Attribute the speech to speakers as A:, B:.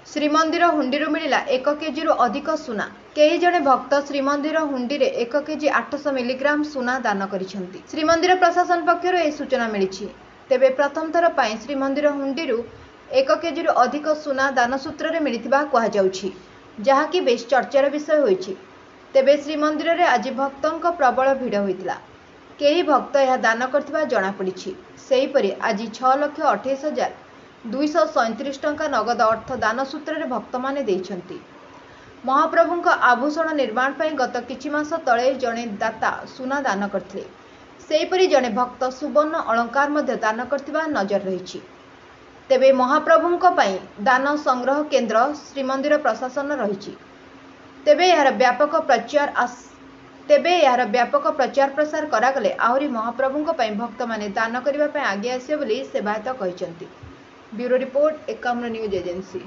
A: श्रीमंदिर हुंडी मिला 1 केजी अधिक सुना। कई जने भक्त श्रीमंदिर हुंडी 1 केजी 800 मिलीग्राम सुना दान करिसेंती। श्रीमंदिर प्रशासन पक्षर यह सूचना मिली। तेबे प्रथम थर पर श्रीमंदिर हुंडी 1 केजी अधिक सुना दान सूत्र में मिलता कहुछि, जहाँकि बेस चर्चार विषय होइछि। तेबे श्रीमंदिर में आज भक्तों प्रबल भिड़ होता। कई भक्त यह दान करथिबा जणा पड़िछि। सेहीपरि आज 6,28,237 टंका नगद अर्थ दान सूत्र में भक्त माने देइछंती। महाप्रभुଙ୍କ आभूषण निर्माण पर गत किछि मास तले जड़े दाता सुना दान करथिले। सेहीपरि जड़े भक्त सुवर्ण अलंकार मध्य दान करथिबा नजर रहिछि। तेबे महाप्रभुଙ୍କ ପାଇଁ दान संग्रह केन्द्र श्रीमंदिर प्रशासन रहिछि। तेबे यार व्यापक प्रचार प्रसार करागले आहुरी महाप्रभुଙ୍କ ପାଇଁ भक्त माने दान करबा ପାଇଁ आगे आसियो बोली सेवायत कहिसंती। Bureau report 51 news agency.